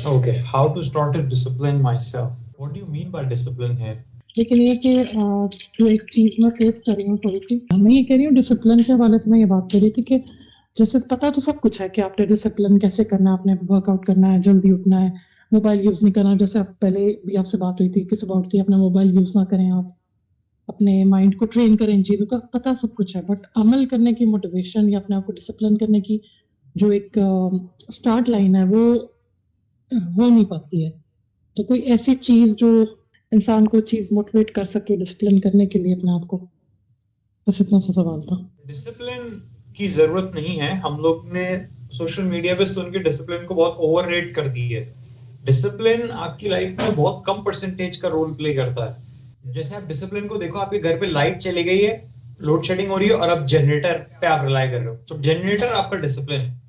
Okay, how to start to discipline myself? What do you mean by discipline here? लेकिन ये कि जो एक चीज मैं फेस कर रही हूँ थोड़ी सी, मैं ये कह रही हूँ डिसिप्लिन के हवाले से। मैं ये बात कर रही थी कि जैसे पता तो सब कुछ है कि आपने डिसिप्लिन कैसे करना है, आपने वर्कआउट करना है, जल्दी उठना है, मोबाइल यूज नहीं करना। जैसे आप पहले भी आपसे बात हुई थी कि सुबह उठती है अपना मोबाइल यूज ना करें, आप अपने माइंड को ट्रेन करें, इन चीजों का पता सब कुछ है। बट अमल करने की मोटिवेशन या अपने आप को डिसिप्लिन करने की जो एक स्टार्ट लाइन है वो हो नहीं पाती है। तो कोई ऐसी चीज जो इंसान को चीज मोटिवेट कर सके डिसिप्लिन करने के लिए अपने आप को, बस इतना सा सवाल था। डिसिप्लिन की जरूरत नहीं है। हम लोग ने सोशल मीडिया पे सुन के डिसिप्लिन को बहुत ओवर रेट कर दी है। डिसिप्लिन आपकी लाइफ में बहुत कम परसेंटेज का रोल प्ले करता है। जैसे आप डिसिप्लिन को देखो, आपके घर पे लाइट चली गई है, लोड शेडिंग हो रही है और अब जनरेटर पे आप रिलाई कर रहे हो, तो जनरेटर आपका डिसिप्लिन है।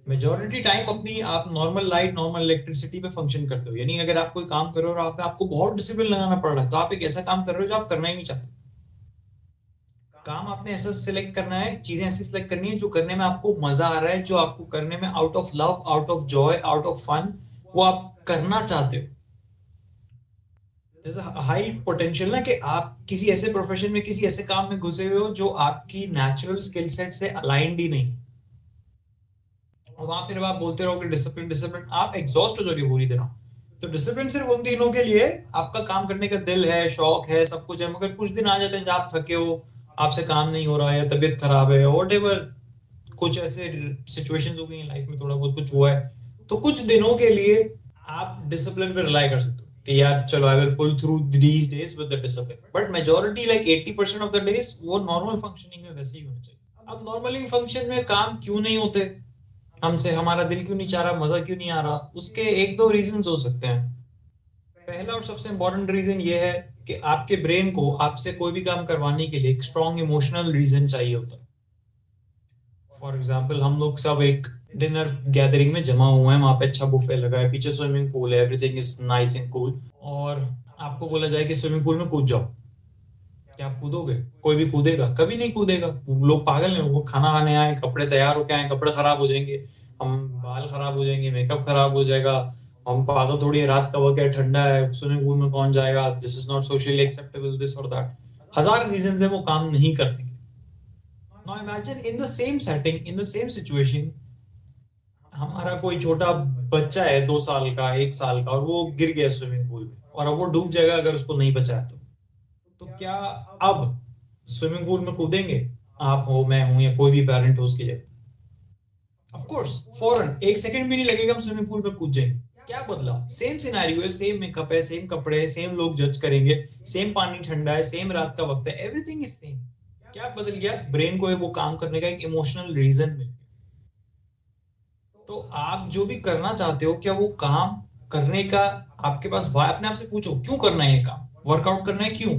मेजोरिटी टाइम अपनी आप नॉर्मल लाइट नॉर्मल इलेक्ट्रिसिटी पे फंक्शन करते हो। यानी अगर आप कोई काम कर रहे हो और आपको बहुत डिसिप्लिन लगाना पड़ रहा है, तो आप एक ऐसा काम कर रहे हो जो आप करना ही नहीं चाहते। काम आपने ऐसा सिलेक्ट करना है, चीजें ऐसी सिलेक्ट करनी है जो करने में आपको मजा आ रहा है, जो आपको करने में out of love, out of joy, out of fun वो आप करना चाहते हो। जैसे हाई पोटेंशियल ना कि आप किसी ऐसे प्रोफेशन में, किसी ऐसे काम में घुसे हुए हो जो आपकी नेचुरल स्किल सेट से अलाइंड ही नहीं। और वहां फिर आप बोलते रहो कि डिसिप्लिन डिसिप्लिन, आप एग्जॉस्ट हो जाओगे पूरी तरह। तो डिसिप्लिन सिर्फ उन दिनों के लिए, आपका काम करने का दिल है, शौक है, सब कुछ है, मगर कुछ दिन आ जाते हैं जब आप थके हो, आपसे काम नहीं हो रहा है, तबीयत खराब है, वॉट एवर, कुछ ऐसे सिचुएशंस हो गई लाइफ में, थोड़ा बहुत कुछ हुआ है, तो कुछ दिनों के लिए आप डिसिप्लिन पे रिलाई कर सकते हो कि यार चलो I will pull through these days with the discipline. But majority like 80% of the days वो नॉर्मल फंक्शनिंग में वैसे ही होना चाहिए। अब नॉर्मली फंक्शन में काम क्यों नहीं होते हमसे, हमारा दिल क्यों नहीं चाह रहा, मजा क्यों नहीं आ रहा, उसके एक दो रीजन हो सकते हैं। पहला और सबसे इंपॉर्टेंट रीजन ये है कि आपके ब्रेन को आपसे कोई भी काम करवाने के लिए एक स्ट्रॉन्ग इमोशनल रीजन चाहिए होता है। फॉर एग्जाम्पल, हम लोग सब एक डिनर गैदरिंग में जमा हुए हैं, वहां पे अच्छा बुफे लगा है, पीछे स्विमिंग पूल है, everything is nice and cool, और आपको बोला जाए कि स्विमिंग पूल में कूद जाओ। क्या आप कूदोगे? कोई भी कूदेगा? कभी नहीं कूदेगा। लोग पागल हैं, वो खाना खाने आए, कपड़े तैयार होके आए, कपड़े खराब हो जाएंगे, हम बाल खराब हो जाएंगे, मेकअप खराब हो जाएगा, हम पागल थोड़ी है, रात का वक्त है, ठंडा है, स्विमिंग पूल में कौन जाएगा, this is not socially acceptable, this और दैट, हजार रीजन है वो काम नहीं करने के। Now imagine in the same setting, in the same situation, हमारा कोई छोटा बच्चा है, 2 साल का, 1 साल का, और वो गिर गया स्विमिंग पूल में, और अब वो डूब जाएगा अगर उसको नहीं बचाया तो क्या अब स्विमिंग पूल में कूदेंगे? आप हो, मैं हूं, या कोई भी पेरेंट हो उसके लिए? ऑफ कोर्स फौरन एक सेकंड भी नहीं लगेगा, हम स्विमिंग पूल में कूद जाएंगे। क्या बदला? सेम सिनेरियो है, सेम मेकअप है, सेम कपड़े है, सेम लोग जज करेंगे, सेम पानी ठंडा है, सेम रात का वक्त है, एवरीथिंग इज सेम। क्या बदल गया? ब्रेन को वो काम करने का एक इमोशनल रीजन मिल गया। तो आप जो भी करना चाहते हो, क्या वो काम करने का आपके पास अपने आप से पूछो, क्यों करना है ये काम, वर्कआउट करना है क्यों?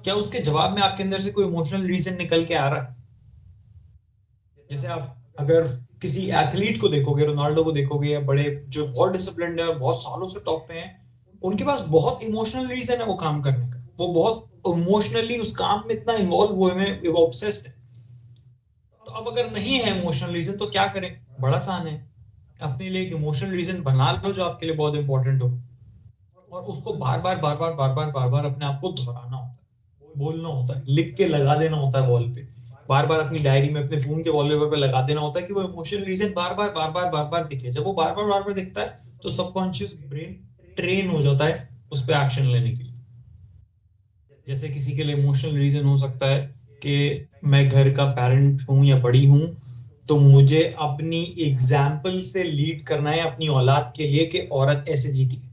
क्या उसके जवाब में आपके अंदर से कोई इमोशनल रीजन निकल के आ रहा है? जैसे आप अगर किसी एथलीट को देखोगे, रोनाल्डो को देखोगे, या बड़े जो बहुत डिसिप्लिन्ड है, बहुत सालों से टॉप पे हैं, उनके पास बहुत इमोशनल रीजन है वो काम करने का। वो बहुत इमोशनली उस काम में इतना इन्वॉल्व हुए हैं, वो ऑब्सेस्ड है। तो अब अगर नहीं है इमोशनल रीजन तो क्या करें? बड़ा आसान है, अपने लिए एक इमोशनल रीजन बना लो जो आपके लिए बहुत इंपॉर्टेंट हो, और उसको बार बार बार बार बार बार बार बार अपने आप को दोहराना होता है, बोलना होता है, लिख के लगा देना होता है वॉल पे, बार बार अपनी डायरी में, अपने फोन के वॉलपेपर पे लगा देना होता है कि वो इमोशनल रीजन बार बार बार बार बार बार दिखे। जब वो बार बार दिखता है तो सबकॉन्शियस ब्रेन ट्रेन हो जाता है उस पर एक्शन लेने के लिए। जैसे किसी के लिए इमोशनल रीजन हो सकता है कि मैं घर का पेरेंट हूं या बड़ी हूं, तो मुझे अपनी एग्जाम्पल से लीड करना है अपनी औलाद के लिए कि औरत ऐसे जीती है।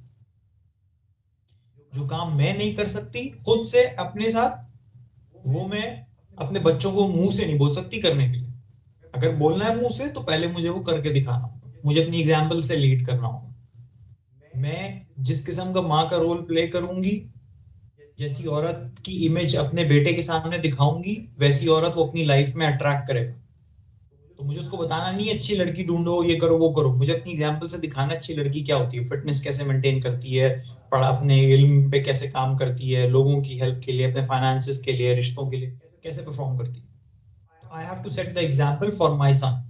जो काम मैं नहीं कर सकती खुद से अपने साथ, वो मैं अपने बच्चों को मुंह से नहीं बोल सकती करने के लिए। अगर बोलना है मुंह से तो पहले मुझे वो करके दिखाना होगा, मुझे अपनी एग्जाम्पल से लीड करना होगा। मैं जिस किस्म का माँ का रोल प्ले करूंगी, जैसी औरत की इमेज अपने बेटे के सामने दिखाऊंगी, वैसी औरत वो अपनी लाइफ में अट्रैक्ट करेगा। तो मुझे उसको बताना नहीं अच्छी लड़की ढूंढो, ये करो वो करो, मुझे अपनी एग्जाम्पल से दिखाना अच्छी लड़की क्या होती है, फिटनेस कैसे मेंटेन करती है, पढ़ा अपने इल्म पे कैसे काम करती है, लोगों की हेल्प के लिए, अपने फाइनेंसिस के लिए, रिश्तों के लिए कैसे परफॉर्म करती है। तो I have to set the example for my son.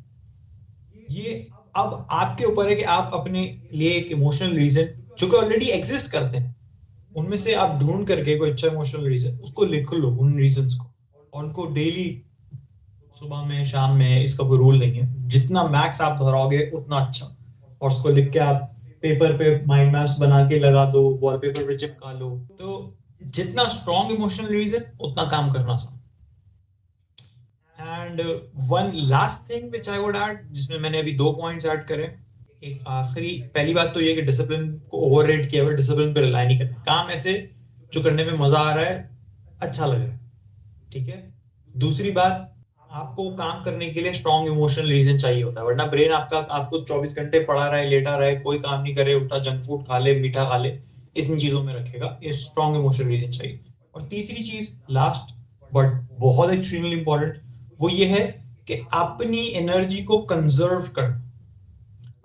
ये अब आपके ऊपर है कि आप अपने लिए एक इमोशनल रीजन जो कि ऑलरेडी एग्जिस्ट करते हैं उनमें से आप ढूंढ करके कोई अच्छा इमोशनल रीजन उसको लिख लो, उन रीजंस को, और उनको डेली सुबह में शाम में, इसका कोई रूल नहीं है, जितना मैक्स आप दोहराओगे उतना अच्छा। और उसको लिख के आप पेपर पे माइंड मैप्स बना के लगा दो, वॉलपेपर पे चिपका लो। तो जितना स्ट्रॉन्ग इमोशनल रीजन उतना काम करना आसान। And one last thing which I would add, जिसमें मैंने अभी 2 पॉइंट्स ऐड करे। एक आखिरी, पहली बात तो ये कि डिसिप्लिन को ओवररेट किया हुआ, डिसिप्लिन पे रिलाई नहीं करना, काम ऐसे जो करने में मजा आ रहा है, अच्छा लग रहा है, ठीक है। दूसरी बात, आपको काम करने के लिए स्ट्रॉन्ग इमोशनल रीजन चाहिए होता है, वरना ब्रेन आपका आपको 24 घंटे पड़ा रहे, लेटा रहे, कोई काम नहीं करे, उल्टा जंक फूड खा ले, मीठा खा ले, इन चीजों में रखेगा। ये स्ट्रॉन्ग इमोशनल रीजन चाहिए। और तीसरी चीज, लास्ट बट बहुत एक्सट्रीमली इंपॉर्टेंट, वो ये है कि अपनी एनर्जी को कंजर्व करना।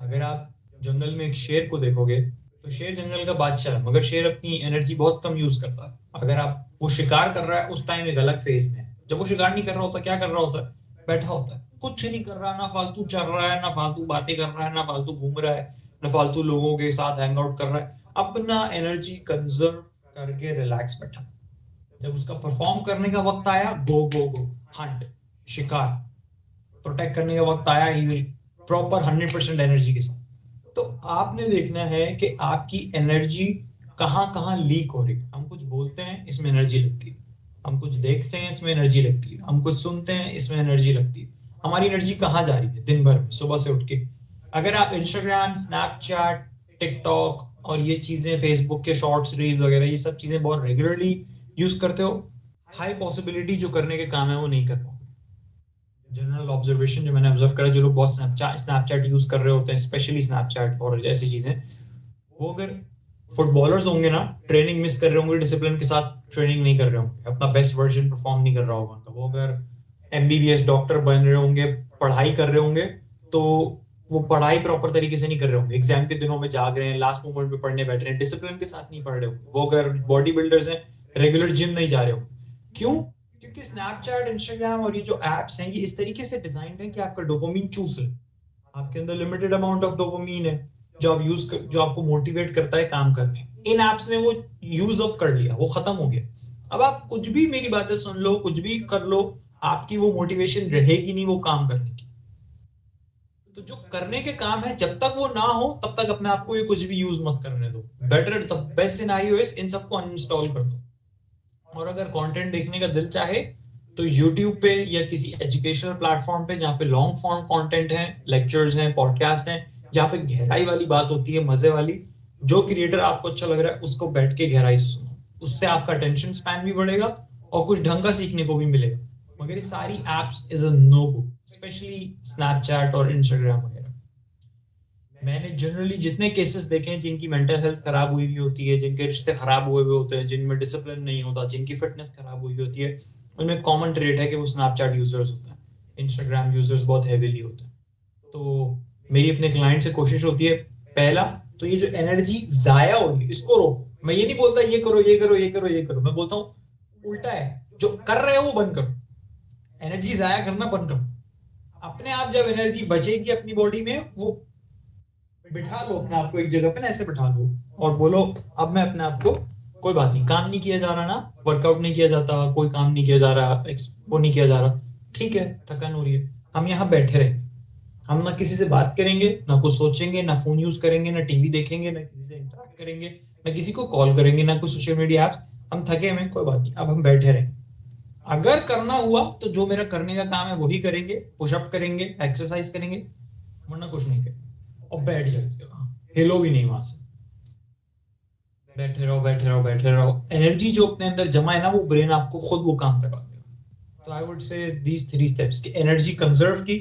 अगर आप जंगल में एक शेर को देखोगे तो शेर जंगल का बादशाह है, मगर शेर अपनी एनर्जी बहुत कम यूज करता है। अगर आप वो शिकार कर रहा है उस टाइम एक अलग फेज में है, जब वो शिकार नहीं कर रहा होता क्या कर रहा होता है, बैठा होता है, कुछ नहीं कर रहा, ना फालतू चल रहा है, ना फालतू बातें कर रहा है, ना फालतू घूम रहा है, ना फालतू लोगों के साथ हैंग आउट कर रहा है, अपना एनर्जी कंजर्व करके रिलैक्स बैठा। जब उसका परफॉर्म करने का वक्त आया, गो गो गो, हंट, शिकार, प्रोटेक्ट करने का वक्त आया, ही विल प्रॉपर 100% एनर्जी के साथ। तो आपने देखना है कि आपकी एनर्जी कहाँ कहाँ लीक हो रही है। हम कुछ बोलते हैं, इसमें एनर्जी लगती है, हम कुछ देखते हैं, इसमें एनर्जी लगती है, हम कुछ सुनते हैं, इसमें एनर्जी लगती है। हमारी एनर्जी कहाँ जा रही है दिन भर में, सुबह से उठ के? अगर आप इंस्टाग्राम, स्नैपचैट, टिकटॉक और ये चीजें, फेसबुक के शॉर्ट्स, रील्स वगैरह, ये सब चीजें बहुत रेगुलरली यूज करते हो, हाई पॉसिबिलिटी जो करने के काम है वो नहीं कर पाओगे। जनरल ऑब्जर्वेशन जो मैंने ऑब्जर्व करा, जो लोग बहुत स्नैपचैट यूज कर रहे होते हैं, स्पेशली स्नैपचैट और ऐसी चीजें, वो अगर फुटबॉलर्स होंगे ना, ट्रेनिंग मिस कर रहे होंगे, डिसिप्लिन के साथ ट्रेनिंग नहीं कर रहे होंगे, अपना बेस्ट वर्जन परफॉर्म नहीं कर रहा होगा उनका, वो अगर एमबीबीएस डॉक्टर बन रहे होंगे, पढ़ाई कर रहे होंगे, तो वो पढ़ाई प्रॉपर तरीके से नहीं कर रहे होंगे, एग्जाम के दिनों में जाग रहे हैं, लास्ट मोमेंट पे पढ़ने बैठ रहे हैं, डिसिप्लिन के साथ नहीं पढ़ रहे होंगे। वो अगर बॉडी बिल्डर्स हैं, रेगुलर जिम नहीं जा रहे होंगे। क्यों? क्योंकि स्नैपचैट, इंस्टाग्राम और ये जो एप्स हैं, ये इस तरीके से डिजाइन है कि आपका डोपामिन चूस ले। आपके अंदर लिमिटेड अमाउंट ऑफ डोपामिन है जो आप जो आपको मोटिवेट करता है काम करने। इन एप्स ने वो यूज अप कर लिया, वो खत्म हो गया। अब आप कुछ भी मेरी बातें सुन लो, कुछ भी कर लो, आपकी वो मोटिवेशन रहेगी नहीं वो काम करने की। तो जो करने के काम है, जब तक वो ना हो तब तक अपने आप को ये कुछ भी यूज मत करने दो। Better, the best scenario is in सबको अनइंस्टॉल कर दो। और अगर कंटेंट देखने का दिल चाहे तो YouTube पे या किसी एजुकेशनल प्लेटफॉर्म पे, जहाँ पे लॉन्ग फॉर्म कंटेंट है, लेक्चर्स हैं, पॉडकास्ट हैं, जहाँ पे गहराई वाली बात होती है, मजे वाली, जो क्रिएटर आपको अच्छा लग रहा है उसको बैठ के गहराई से सुनो। उससे आपका अटेंशन स्पैन भी बढ़ेगा और कुछ ढंग का सीखने को भी मिलेगा। मगर ये सारी apps is a no go, specially Snapchat और इंस्टाग्राम वगैरह। मैंने जनरली जितने केसेस देखे हैं जिनकी मेंटल हेल्थ खराब हुई होती है, जिनके रिश्ते खराब हुए हुए होते हैं, जिनमें डिसिप्लिन नहीं होता, जिनकी फिटनेस खराब हुई होती है, उनमें कॉमन ट्रेट है कि वो स्नैपचैट यूजर्स होते हैं, इंस्टाग्राम यूजर्स बहुत हैवीली होते हैं। तो मेरी अपने क्लाइंट से कोशिश होती है, पहला तो ये जो एनर्जी जाया हो रही है इसको रोको। मैं ये नहीं बोलता ये करो ये करो ये करो ये करो, मैं बोलता हूँ उल्टा है, जो कर रहे हो वो बंद करो, एनर्जी जाया करना बंद करो। अपने आप जब एनर्जी बचेगी अपनी बॉडी में, वो बिठा लो अपने आप को एक जगह पे ना, ऐसे बिठा लो और बोलो अब मैं अपने आप को, कोई बात नहीं, काम नहीं किया जा रहा ना, वर्कआउट नहीं किया जाता, कोई काम नहीं किया जा रहा, वो नहीं किया जा रहा, ठीक है, थकान हो रही है, हम यहाँ बैठे रहेंगे, हम ना किसी से बात करेंगे, ना कुछ सोचेंगे, ना फोन यूज करेंगे, ना टीवी देखेंगे, ना किसी से इंटरेक्ट करेंगे, ना किसी को कॉल करेंगे, ना कुछ सोशल मीडिया ऐप। हम थके हुए, कोई बात नहीं, अब हम बैठे रहेंगे। अगर करना हुआ तो जो मेरा करने का काम है वही करेंगे, पुशअप करेंगे, एक्सरसाइज करेंगे, वरना कुछ नहीं करेंगे। और बैठ जाएंगे, हिलो भी नहीं वहां से, बैठे रहो बैठे रहो बैठे रहो। एनर्जी जो अपने अंदर जमा है ना, वो ब्रेन आपको खुद वो काम करवा देगा। तो I would say these 3 steps की एनर्जी कंजर्व की,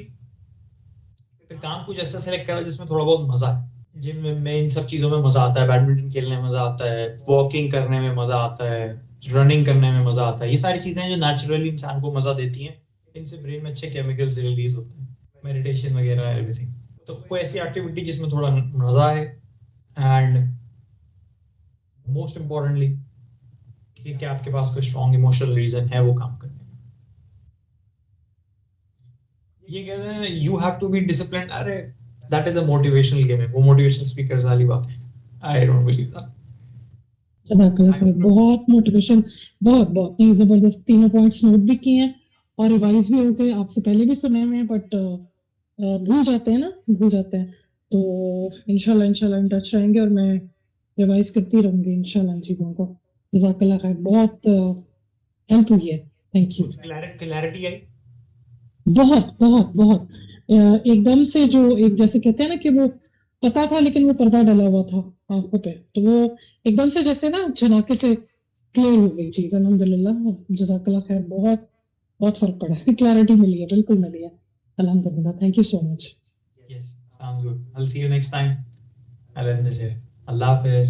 फिर काम कुछ ऐसा सेलेक्ट करा जिसमें थोड़ा बहुत मजा है। जिम में इन सब चीजों में मजा आता है, बैडमिंटन खेलने में मजा आता है, वॉकिंग करने में मजा आता है, रनिंग करने में मजा आता है। ये सारी चीजें जो नेचुरली इंसान को मजा देती हैं, इनसे ब्रेन में अच्छे केमिकल्स रिलीज होते हैं, मेडिटेशन वगैरह एवरीथिंग। तो कोई ऐसी एक्टिविटी जिसमें थोड़ा मजा है, एंड मोस्ट इम्पोर्टेंटली कि आपके पास कोई स्ट्रॉन्ग इमोशनल रीजन है वो काम करने में। ये कहते हैं you have to be discipline, अरे that is a motivational gimmick. वो motivational speakers वाली बात है. I don't believe that. जज़ाकल्लाह खैर, बहुत मोटिवेशन, बहुत नहीं, जबरदस्त तीनों पॉइंट्स नोट भी किए हैं और रिवाइज भी हो गए, आपसे पहले भी सुने हुए हैं, बट भूल जाते हैं ना, भूल जाते हैं। तो इंशाल्लाह इन टच रहेंगे और मैं रिवाइज करती रहूंगी इंशाल्लाह इन चीजों को। जज़ाकल्लाह खैर, बहुत हेल्प हुई है, थैंक यू। कुछ क्लैरिटी आई? बहुत एकदम से जो एक जैसे कहते हैं ना कि वो पता था लेकिन वो पर्दा डला हुआ था आंखों पे, तो वो एकदम से जैसे ना झनाके से क्लियर हो गई चीज, अल्हम्दुलिल्लाह। जज़ाकल्लाह खैर, बहुत फर्क पड़ा है, क्लैरिटी मिली है, बिल्कुल मिली है, अल्हम्दुलिल्लाह, thank you so much. Yes, sounds good. I'll see you next time. I'll end this here. Allah Hafiz.